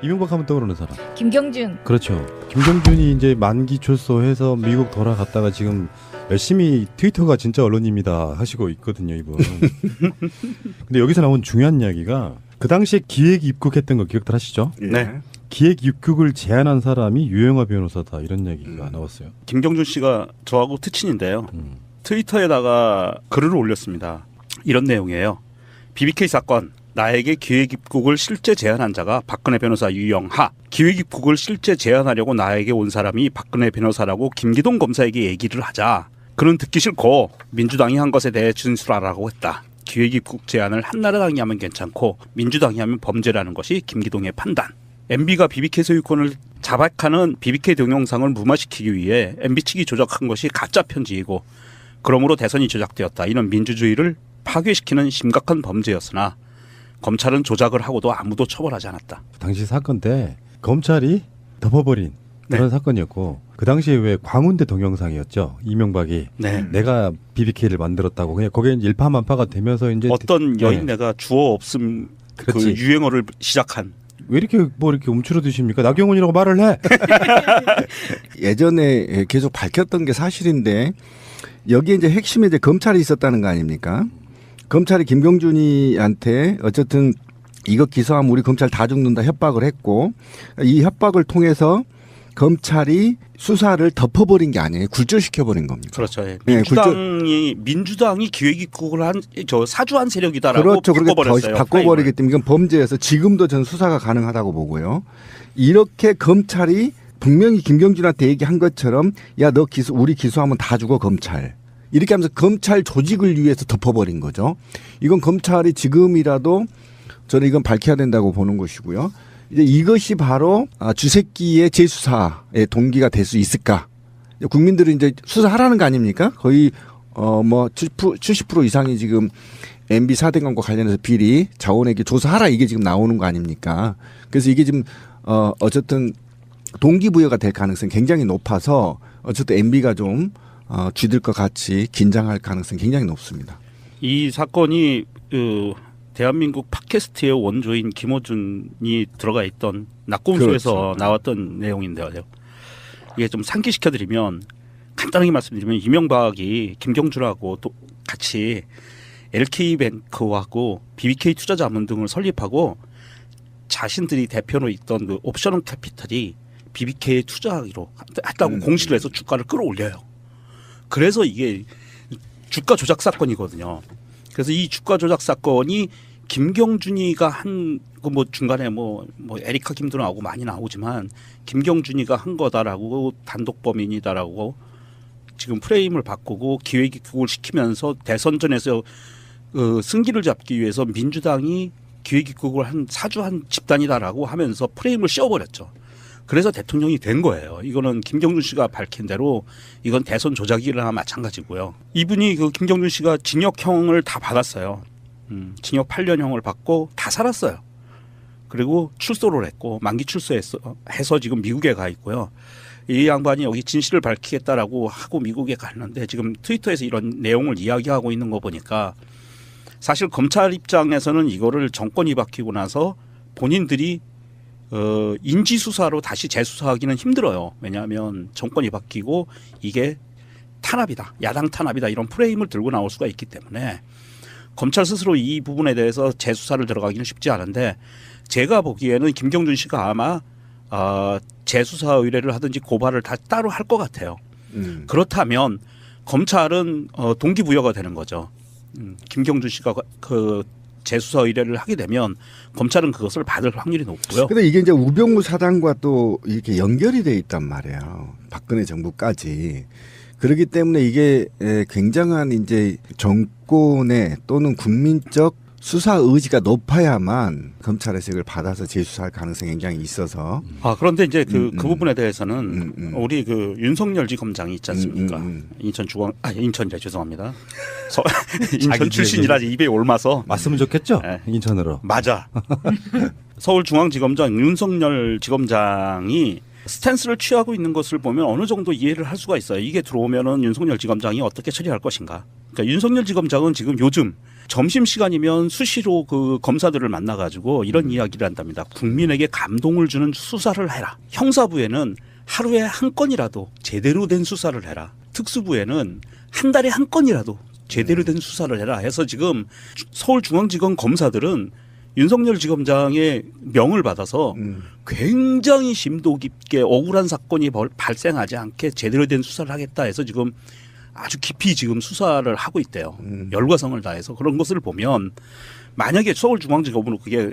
이명박 하면 떠오르는 사람. 김경준. 그렇죠. 김경준이 이제 만기 출소해서 미국 돌아갔다가 지금 열심히 트위터가 진짜 언론입니다 하시고 있거든요, 이분. 근데 여기서 나온 중요한 이야기가 그 당시에 기획 입국했던 거 기억들 하시죠? 네. 기획 입국을 제안한 사람이 유영하 변호사다 이런 얘기가 나왔어요. 김경준 씨가 저하고 특친인데요. 트위터에다가 글을 올렸습니다. 이런 내용이에요. BBK 사건. 나에게 기획 입국을 실제 제안한 자가 박근혜 변호사 유영하. 기획 입국을 실제 제안하려고 나에게 온 사람이 박근혜 변호사라고 김기동 검사에게 얘기를 하자. 그는 듣기 싫고 민주당이 한 것에 대해 진술하라고 했다. 기획 입국 제안을 한나라당이 하면 괜찮고 민주당이 하면 범죄라는 것이 김기동의 판단. MB가 BBK 소유권을 자박하는 BBK 동영상을 무마시키기 위해 MB 측이 조작한 것이 가짜 편지이고 그러므로 대선이 조작되었다. 이는 민주주의를 파괴시키는 심각한 범죄였으나 검찰은 조작을 하고도 아무도 처벌하지 않았다. 당시 사건 때 검찰이 덮어버린 그런 사건이었고 그 당시에 왜 광운대 동영상이었죠. 이명박이 내가 BBK를 만들었다고 그냥 거기에 일파만파가 되면서 이제 어떤 여인네가 주어 없음 그 유행어를 시작한. 왜 이렇게 뭐 이렇게 움츠러드십니까? 나경원이라고 말을 해. 예전에 계속 밝혔던 게 사실인데 여기에 이제 핵심에 이제 검찰이 있었다는 거 아닙니까? 검찰이 김경준이한테 어쨌든 이거 기소하면 우리 검찰 다 죽는다 협박을 했고 이 협박을 통해서 검찰이 수사를 덮어버린 게 아니에요. 굴절시켜버린 겁니다. 그렇죠. 네, 민주당이 기획 입국을 한 저 사주한 세력이다라고 그렇죠. 바꿔버렸어요. 바꿔버리기 때문에 이건 범죄여서 지금도 전 수사가 가능하다고 보고요. 이렇게 검찰이 분명히 김경준한테 얘기한 것처럼 야 너 우리 기소하면 다 죽어 검찰. 이렇게 하면서 검찰 조직을 위해서 덮어버린 거죠. 이건 검찰이 지금이라도 저는 이건 밝혀야 된다고 보는 것이고요. 이제 이것이 바로 주새끼의 재수사의 동기가 될 수 있을까? 국민들은 이제 수사하라는 거 아닙니까? 거의 뭐 70% 이상이 지금 MB 4대강과 관련해서 비리 자원에게 조사하라 이게 지금 나오는 거 아닙니까? 그래서 이게 지금 어쨌든 동기부여가 될 가능성이 굉장히 높아서 어쨌든 MB가 좀 쥐들 것 같이 긴장할 가능성이 굉장히 높습니다. 이 사건이 대한민국 팟캐스트의 원조인 김어준이 들어가 있던 낙곰수에서 그렇죠. 나왔던 내용인데요. 이게 좀 상기시켜드리면 간단하게 말씀드리면 이명박이 김경준하고 또 같이 LK뱅크하고 BBK 투자자문 등을 설립하고 자신들이 대표로 있던 그 옵셔널 캐피탈이 BBK에 투자하기로 했다고 공시를 해서 주가를 끌어올려요. 그래서 이게 주가 조작 사건이거든요. 그래서 이 주가 조작 사건이 김경준이가 한 그 뭐 중간에 뭐 에리카 김도 나오고 많이 나오지만 김경준이가 한 거다라고 단독 범인이다라고 지금 프레임을 바꾸고 기획 입국을 시키면서 대선전에서 승기를 잡기 위해서 민주당이 기획 입국을 한 사주한 집단이다라고 하면서 프레임을 씌워버렸죠. 그래서 대통령이 된 거예요. 이거는 김경준 씨가 밝힌 대로 이건 대선 조작이나 마찬가지고요. 이분이 그 김경준 씨가 징역형을 다 받았어요. 징역 8년형을 받고 다 살았어요. 그리고 출소를 했고 만기 출소해서 지금 미국에 가 있고요. 이 양반이 여기 진실을 밝히겠다라고 하고 미국에 갔는데 지금 트위터에서 이런 내용을 이야기하고 있는 거 보니까 사실 검찰 입장에서는 이거를 정권이 바뀌고 나서 본인들이 인지수사로 다시 재수사하기는 힘들어요. 왜냐하면 정권이 바뀌고 이게 탄압이다. 야당 탄압이다. 이런 프레임을 들고 나올 수가 있기 때문에 검찰 스스로 이 부분에 대해서 재수사를 들어가기는 쉽지 않은데 제가 보기에는 김경준 씨가 아마 재수사 의뢰를 하든지 고발을 다 따로 할 것 같아요. 그렇다면 검찰은 동기부여가 되는 거죠. 김경준 씨가 그 재수사 의뢰를 하게 되면 검찰은 그것을 받을 확률이 높고요. 근데 이게 이제 우병우 사단과 또 이렇게 연결이 돼 있단 말이에요. 박근혜 정부까지. 그렇기 때문에 이게 굉장한 이제 정권의 또는 국민적 수사 의지가 높아야만 검찰에서 이걸 받아서 재수사할 가능성이 굉장히 있어서. 그런데 이제 그 부분에 대해서는 우리 그 윤석열 지검장이 있지 않습니까? 인천이래 죄송합니다. 인천 출신이라 입에 옮아서. 맞으면 좋겠죠? 네. 인천으로. 맞아. 서울중앙지검장 윤석열 지검장이 스탠스를 취하고 있는 것을 보면 어느 정도 이해를 할 수가 있어요. 이게 들어오면은 윤석열 지검장이 어떻게 처리할 것인가. 그러니까 윤석열 지검장은 지금 요즘 점심 시간이면 수시로 그 검사들을 만나가지고 이런 이야기를 한답니다. 국민에게 감동을 주는 수사를 해라. 형사부에는 하루에 한 건이라도 제대로 된 수사를 해라. 특수부에는 한 달에 한 건이라도 제대로 된 수사를 해라 해서 지금 서울중앙지검 검사들은 윤석열 지검장의 명을 받아서 굉장히 심도 깊게 억울한 사건이 발생하지 않게 제대로 된 수사를 하겠다 해서 지금 아주 깊이 지금 수사를 하고 있대요. 열과성을 다해서 그런 것을 보면 만약에 서울중앙지검으로 그게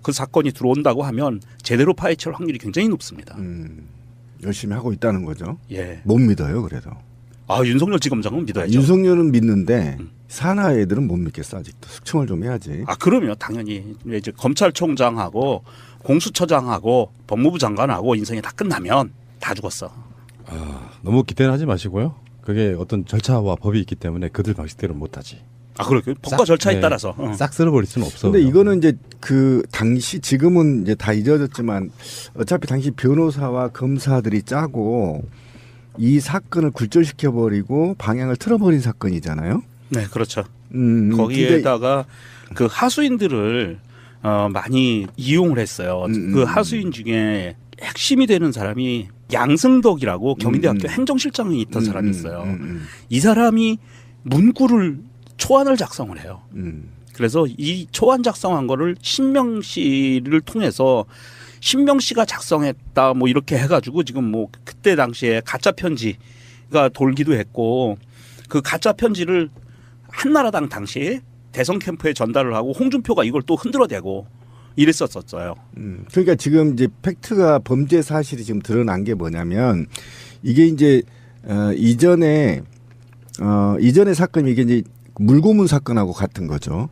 그 사건이 들어온다고 하면 제대로 파헤칠 확률이 굉장히 높습니다. 열심히 하고 있다는 거죠. 예. 못 믿어요, 그래도. 아 윤석열 지검장은 믿어야죠. 윤석열은 믿는데 산하 애들은 못 믿겠어 아직도. 숙청을 좀 해야지. 아 그러면 당연히 이제 검찰총장하고 공수처장하고 법무부 장관하고 인생이 다 끝나면 다 죽었어. 아, 너무 기대는 하지 마시고요. 그게 어떤 절차와 법이 있기 때문에 그들 방식대로 못하지. 아 그렇게 법과 절차에 따라서 싹 쓸어버릴 수는 없어. 근데 이거는 이제 그 당시 지금은 이제 다 잊어졌지만 어차피 당시 변호사와 검사들이 짜고 이 사건을 굴절시켜버리고 방향을 틀어버린 사건이잖아요. 네, 그렇죠. 거기에다가 그 하수인들을 많이 이용을 했어요. 그 하수인 중에 핵심이 되는 사람이 양승덕이라고 경희대학교 행정실장이 있던 사람이 있어요. 이 사람이 문구를 초안을 작성을 해요. 그래서 이 초안 작성한 거를 신명 씨를 통해서 신명 씨가 작성했다 뭐 이렇게 해가지고 지금 뭐 그때 당시에 가짜 편지가 돌기도 했고 그 가짜 편지를 한나라당 당시에 대선 캠프에 전달을 하고 홍준표가 이걸 또 흔들어대고 이랬었어요. 그러니까 지금 이제 팩트가 범죄 사실이 지금 드러난 게 뭐냐면 이게 이제 이전에 사건이 이게 이제 물고문 사건하고 같은 거죠.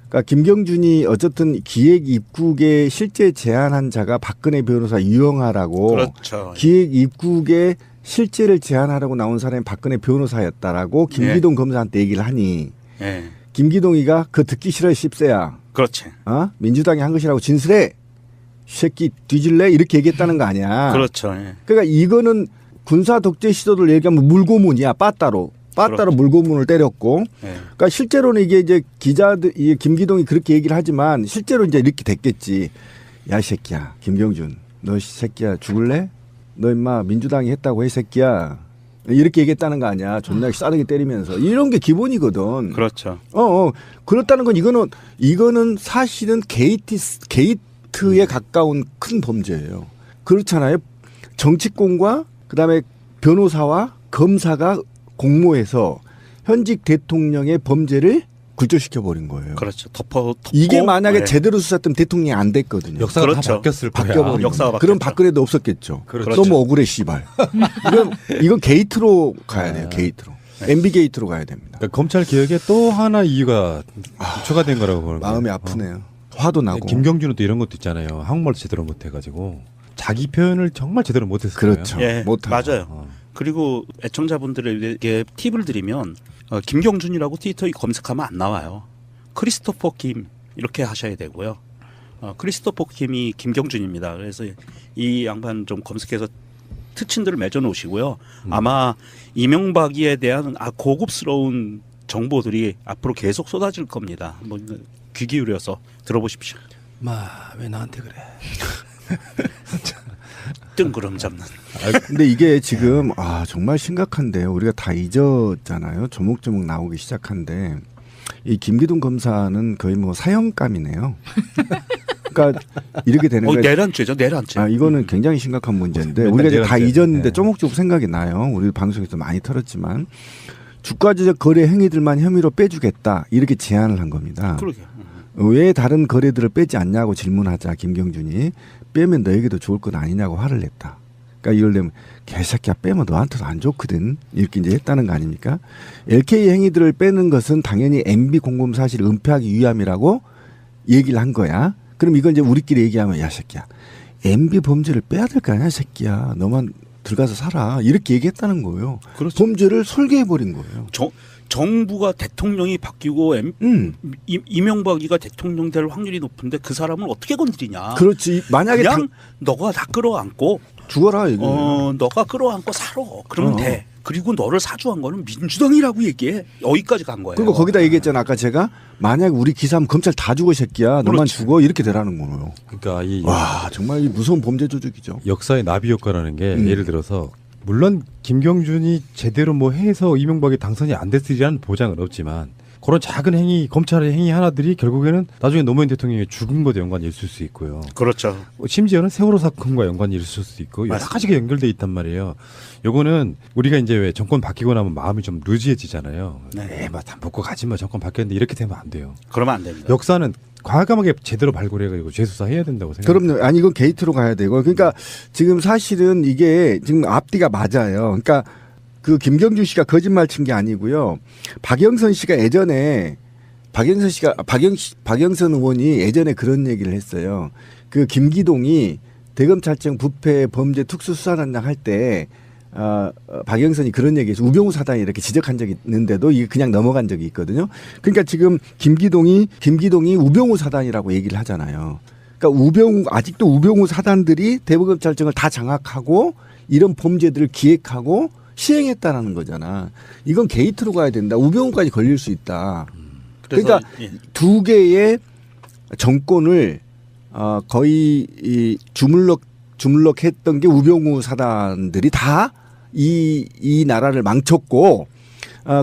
그러니까 김경준이 어쨌든 기획 입국에 실제 제안한 자가 박근혜 변호사 유영하라고 그렇죠. 기획 입국에 실제를 제안하라고 나온 사람이 박근혜 변호사였다라고 김기동 검사한테 얘기를 하니 김기동이가 그 듣기 싫어 씹새야. 그렇지. 민주당이 한 것이라고 진술해. 새끼 뒤질래? 이렇게 얘기했다는 거 아니야. 그렇죠. 그러니까 이거는 군사 독재 시도를 얘기하면 물고문이야. 빠따로 그렇죠. 물고문을 때렸고. 그러니까 실제로는 이게 이제 기자들 김기동이 그렇게 얘기를 하지만 실제로 이제 이렇게 됐겠지. 야, 이 새끼야. 김경준. 너 새끼야 죽을래? 너 임마 민주당이 했다고 해 새끼야. 이렇게 얘기했다는 거 아니야. 존나 싸르게 때리면서. 이런 게 기본이거든. 그렇죠. 그렇다는 건 이거는 사실은 게이트에 가까운 큰 범죄예요. 그렇잖아요. 정치권과 그다음에 변호사와 검사가 공모해서 현직 대통령의 범죄를 굴절시켜버린 거예요. 그렇죠. 덮고 이게 만약에 제대로 수사했으면 대통령이 안 됐거든요. 역사가 그렇죠. 다 바뀌었을 거야. 바뀌어버린 역사가 그럼 바뀌었죠. 박근혜도 없었겠죠. 그렇죠. 너무 억울해 씨발. 이건 게이트로 가야 돼요. 게이트로. MB 게이트로 가야 됩니다. 그러니까 검찰 개혁에 또 하나 이유가 추가된 거라고 보는 거예요. 마음이 아프네요. 화도 나고. 김경준은 또 이런 것도 있잖아요. 한국말 제대로 못해가지고 자기 표현을 정말 제대로 못했어요. 그렇죠. 예, 못하고. 맞아요. 그리고 애청자분들에게 팁을 드리면 김경준이라고 트위터에 검색하면 안 나와요. 크리스토퍼 김 이렇게 하셔야 되고요. 크리스토퍼 김이 김경준입니다. 그래서 이 양반 좀 검색해서 특친들을 맺어 놓으시고요. 아마 이명박이에 대한 고급스러운 정보들이 앞으로 계속 쏟아질 겁니다. 뭐 귀 기울여서 들어보십시오. 왜 나한테 그래? 뜬구름 잡는. 근데 이게 지금 정말 심각한데요. 우리가 다 잊었잖아요. 조목조목 나오기 시작한데 이 김기동 검사는 거의 뭐 사형감이네요. 그러니까 이렇게 되는 거예요. 내란죄죠, 내란죄. 이거는 굉장히 심각한 문제인데 맨날 우리가 이제 다 내란죄. 잊었는데 네. 조목조목 생각이 나요. 우리 방송에서 많이 털었지만 주가조작 거래 행위들만 혐의로 빼주겠다 이렇게 제안을 한 겁니다. 그러게요. 왜 다른 거래들을 빼지 않냐고 질문하자 김경준이 빼면 너에게도 좋을 건 아니냐고 화를 냈다. 그러니까 이걸 내면 개새끼야 빼면 너한테도 안 좋거든. 이렇게 이제 했다는 거 아닙니까? LK 행위들을 빼는 것은 당연히 MB 공범 사실을 은폐하기 위함이라고 얘기를 한 거야. 그럼 이건 이제 우리끼리 얘기하면 야 새끼야 MB 범죄를 빼야 될 거 아니야 새끼야. 너만 들어가서 살아. 이렇게 얘기했다는 거예요. 그렇죠. 범죄를 설계해버린 거예요. 정부가 대통령이 바뀌고 이명박이가 대통령 될 확률이 높은데 그 사람을 어떻게 건드리냐. 그렇지. 만약에 그냥 너가 다 끌어안고 죽어라 이거. 너가 끌어안고 살아. 그러면 돼. 그리고 너를 사주한 거는 민주당이라고 얘기해. 여기까지 간 거예요. 그리고 거기다 얘기했잖아. 아까 제가 만약 우리 기사하면 검찰 다 죽어 새끼야. 너만 그렇지. 죽어 이렇게 되라는 거예요. 그러니까 이 와 정말 이 무서운 범죄 조직이죠. 역사의 나비 효과라는 게 예를 들어서 물론 김경준이 제대로 뭐 해서 이명박이 당선이 안 됐으리라는 보장은 없지만 그런 작은 행위, 검찰의 행위 하나들이 결국에는 나중에 노무현 대통령의 죽음과도 연관이 있을 수 있고요. 그렇죠. 심지어는 세월호 사건과 연관이 있을 수도 있고 여러 맞습니다. 가지가 연결돼 있단 말이에요. 요거는 우리가 이제 왜 정권 바뀌고 나면 마음이 좀 루즈해지잖아요. 네. 다 먹고 가지 마 정권 바뀌었는데 이렇게 되면 안 돼요. 그러면 안 됩니다. 역사는 과감하게 제대로 발굴해가지고 재수사해야 된다고 생각합니다. 그럼요. 아니 이건 게이트로 가야 되고. 그러니까 지금 사실은 이게 지금 앞뒤가 맞아요. 그러니까 그 김경준 씨가 거짓말 친 게 아니고요. 박영선 씨가 예전에 박영선 의원이 예전에 그런 얘기를 했어요. 그 김기동이 대검찰청 부패 범죄 특수수사단장 할 때 박영선이 그런 얘기해서 우병우 사단이 이렇게 지적한 적이 있는데도 이게 그냥 넘어간 적이 있거든요. 그러니까 지금 김기동이 우병우 사단이라고 얘기를 하잖아요. 그러니까 아직도 우병우 사단들이 대검찰청을 다 장악하고 이런 범죄들을 기획하고 시행했다라는 거잖아. 이건 게이트로 가야 된다. 우병우까지 걸릴 수 있다. 그래서 그러니까 두 개의 정권을 거의 이 주물럭했던 게 우병우 사단들이 다 이 나라를 망쳤고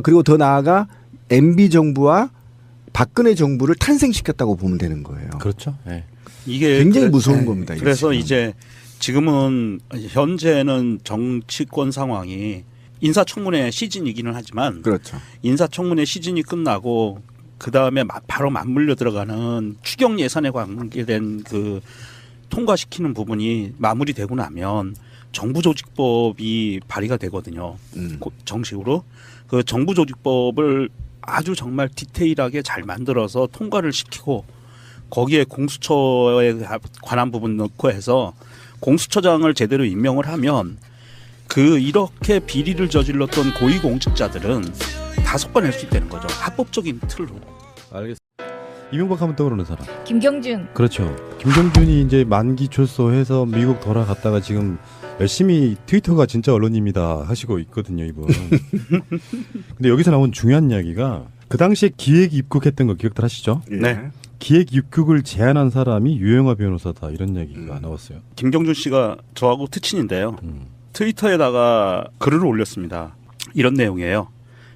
그리고 더 나아가 MB 정부와 박근혜 정부를 탄생시켰다고 보면 되는 거예요. 그렇죠. 네. 이게 굉장히 무서운 겁니다. 이게 그래서 지금. 이제 지금은 현재는 정치권 상황이 인사청문회 시즌이기는 하지만 그렇죠. 인사청문회 시즌이 끝나고 그 다음에 바로 맞물려 들어가는 추경 예산에 관계된 그 통과시키는 부분이 마무리되고 나면 정부조직법이 발의가 되거든요. 정식으로 그 정부조직법을 아주 정말 디테일하게 잘 만들어서 통과를 시키고 거기에 공수처에 관한 부분 넣고 해서 공수처장을 제대로 임명을 하면 그 이렇게 비리를 저질렀던 고위공직자들은 다 섞어낼 수 있다는 거죠. 합법적인 틀로. 알겠습니다. 이명박 하면 떠오르는 사람. 김경준. 그렇죠. 김경준이 이제 만기 출소해서 미국 돌아갔다가 지금 열심히 트위터가 진짜 언론입니다 하시고 있거든요, 이분. 근데 여기서 나온 중요한 이야기가 그 당시에 기획 입국했던 거 기억들 하시죠? 네. 기획 입국을 제안한 사람이 유영하 변호사다 이런 얘기가 나왔어요. 김경준 씨가 저하고 특친인데요. 트위터에다가 글을 올렸습니다. 이런 내용이에요.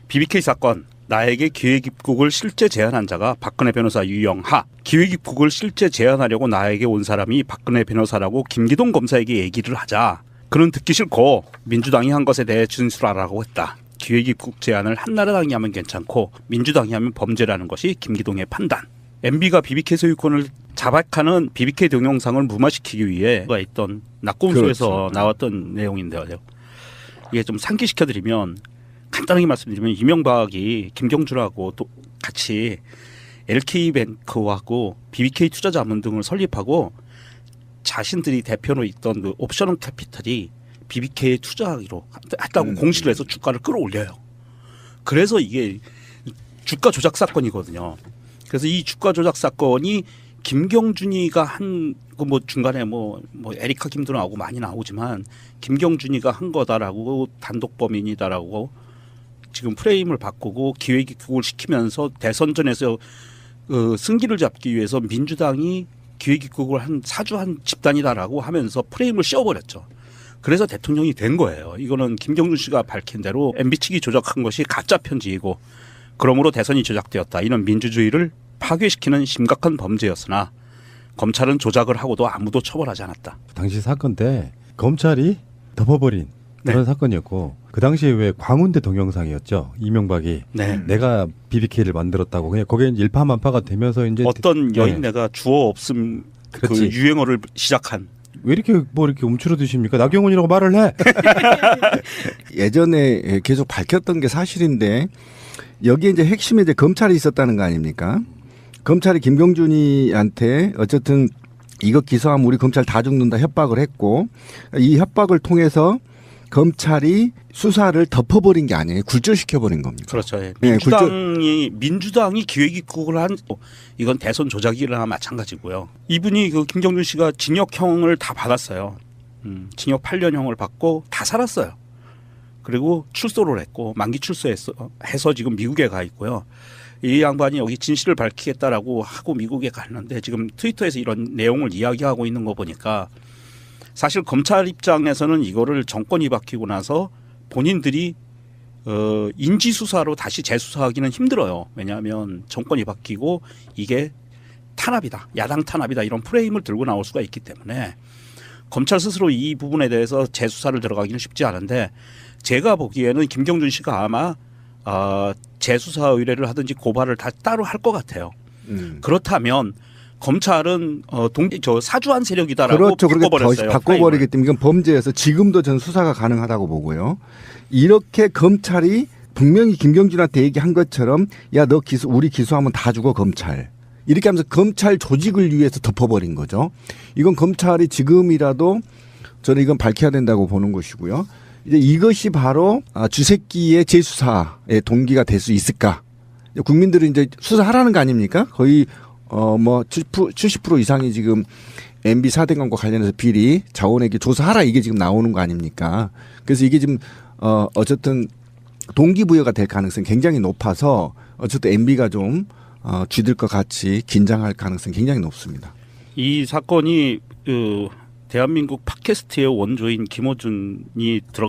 BBK 사건 나에게 기획 입국을 실제 제안한 자가 박근혜 변호사 유영하. 기획 입국을 실제 제안하려고 나에게 온 사람이 박근혜 변호사라고 김기동 검사에게 얘기를 하자. 그는 듣기 싫고 민주당이 한 것에 대해 진술하라고 했다. 기획 입국 제안을 한나라당이 하면 괜찮고 민주당이 하면 범죄라는 것이 김기동의 판단. MB가 BBK 소유권을 자박하는 BBK 동영상을 무마시키기 위해 있던 낙곰수에서 그렇죠. 나왔던 내용인데요. 이게 좀 상기시켜드리면 간단하게 말씀드리면 이명박이 김경준하고 또 같이 LK뱅크하고 BBK 투자자문 등을 설립하고 자신들이 대표로 있던 그 옵셔널 캐피탈이 BBK에 투자하기로 했다고 공시를 해서 주가를 끌어올려요. 그래서 이게 주가 조작 사건이거든요. 그래서 이 주가 조작 사건이 김경준이가 한 그 뭐 중간에 뭐 에리카 김도 나오고 많이 나오지만 김경준이가 한 거다라고 단독 범인이다라고 지금 프레임을 바꾸고 기획 입국을 시키면서 대선전에서 승기를 잡기 위해서 민주당이 기획 입국을 사주한 집단이다라고 하면서 프레임을 씌워버렸죠. 그래서 대통령이 된 거예요. 이거는 김경준 씨가 밝힌 대로 MB 측이 조작한 것이 가짜 편지이고 그러므로 대선이 조작되었다. 이런 민주주의를 파괴시키는 심각한 범죄였으나 검찰은 조작을 하고도 아무도 처벌하지 않았다. 당시 사건 때 검찰이 덮어버린 그런 사건이었고 그 당시에 왜 광운대 동영상이었죠. 이명박이 네. 내가 BBK를 만들었다고 그냥 거기에 일파만파가 되면서 이제 어떤 네. 여인네가 주어 없음 그 그렇지. 유행어를 시작한. 왜 이렇게 뭐 이렇게 움츠러드십니까? 나경원이라고 말을 해. 예전에 계속 밝혔던 게 사실인데 여기에 이제 핵심에 이제 검찰이 있었다는 거 아닙니까? 검찰이 김경준이한테 어쨌든 이거 기소하면 우리 검찰 다 죽는다 협박을 했고 이 협박을 통해서 검찰이 수사를 덮어버린 게 아니에요. 굴절시켜버린 겁니다. 그렇죠. 예. 네, 민주당이 기획 입국을 한 이건 대선 조작이나 마찬가지고요. 이분이 그 김경준 씨가 징역형을 다 받았어요. 징역 8년형을 받고 다 살았어요. 그리고 출소를 했고 만기 출소해서 지금 미국에 가 있고요. 이 양반이 여기 진실을 밝히겠다라고 하고 미국에 갔는데 지금 트위터에서 이런 내용을 이야기하고 있는 거 보니까 사실 검찰 입장에서는 이거를 정권이 바뀌고 나서 본인들이 인지 수사로 다시 재수사하기는 힘들어요. 왜냐하면 정권이 바뀌고 이게 탄압이다, 야당 탄압이다 이런 프레임을 들고 나올 수가 있기 때문에 검찰 스스로 이 부분에 대해서 재수사를 들어가기는 쉽지 않은데 제가 보기에는 김경준 씨가 아마 재수사 의뢰를 하든지 고발을 다 따로 할 것 같아요. 그렇다면 검찰은 사주한 세력이다라고 그렇죠. 바꿔버렸어요. 바꿔버리기 때문에 이건 범죄여서 지금도 전 수사가 가능하다고 보고요. 이렇게 검찰이 분명히 김경준한테 얘기한 것처럼 야 너 우리 기소하면 다 죽어 검찰. 이렇게 하면서 검찰 조직을 위해서 덮어버린 거죠. 이건 검찰이 지금이라도 저는 이건 밝혀야 된다고 보는 것이고요. 이제 이것이 바로 주새끼의 재수사의 동기가 될 수 있을까? 국민들은 이제 수사하라는 거 아닙니까? 거의 70% 이상이 지금 MB 4대강과 관련해서 비리 자원에게 조사하라 이게 지금 나오는 거 아닙니까? 그래서 이게 지금 어쨌든 동기부여가 될 가능성이 굉장히 높아서 어쨌든 MB가 좀 쥐들 것 같이 긴장할 가능성이 굉장히 높습니다. 이 사건이 대한민국 팟캐스트의 원조인 김어준이